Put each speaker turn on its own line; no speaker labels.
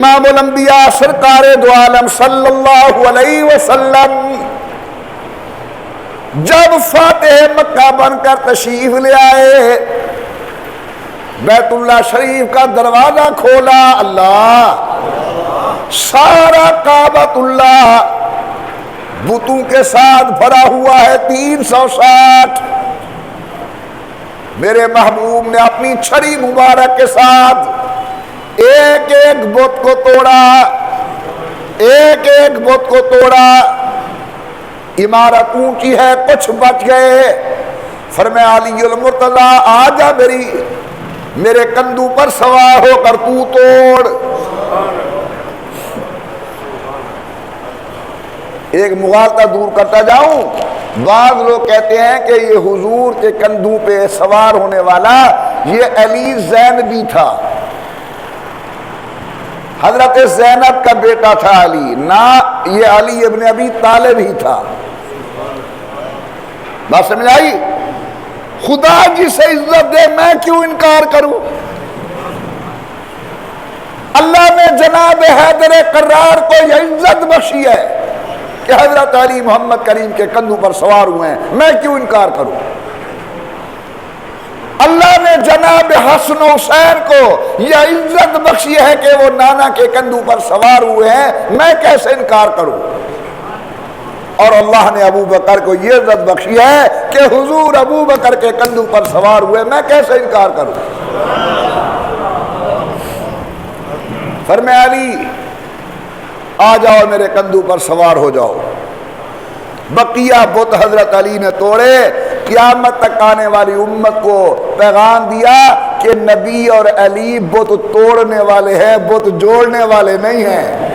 امام الانبیاء سرکار دو عالم صلی اللہ علیہ وسلم جب فاتح مکہ بن کر تشریف لے آئے، بیت اللہ شریف کا دروازہ کھولا، اللہ سارا کعبۃ اللہ بتوں کے ساتھ بھرا ہوا ہے 360۔ میرے محبوب نے اپنی چھری مبارک کے ساتھ ایک ایک بت کو توڑا، ایک ایک بت کو توڑا۔ عمارت اونچی ہے، کچھ بچ گئے۔ فرمایا علی المرتضی آجا میرے کندھوں پر سوار ہو کر تو توڑ۔ ایک مغالطہ دور کرتا جاؤں، بعض لوگ کہتے ہیں کہ یہ حضور کے کندھوں پہ سوار ہونے والا یہ علی زینبی تھا، حضرت زینب کا بیٹا تھا علی، نہ یہ علی ابن ابی طالب ہی تھا۔ بات سمجھ آئی؟ خدا جسے عزت دے میں کیوں انکار کروں؟ اللہ نے جناب حیدر کرار کو یہ عزت بخشی ہے کہ حضرت علی محمد کریم کے کندھوں پر سوار ہوئے ہیں، میں کیوں انکار کروں؟ اللہ نے جناب حسن حسین کو یہ عزت بخشی ہے کہ وہ نانا کے کندھوں پر سوار ہوئے ہیں، میں کیسے انکار کروں؟ اور اللہ نے ابو بکر کو یہ عزت بخشی ہے کہ حضور ابو بکر کے کندھوں پر سوار ہوئے، میں کیسے انکار کروں؟ فرمایا علی آ جاؤ میرے کندھوں پر سوار ہو جاؤ۔ بقیہ بت حضرت علی نے توڑے۔ قیامت تک آنے والی امت کو پیغام دیا کہ نبی اور علی بت توڑنے والے ہیں، بت جوڑنے والے نہیں ہیں۔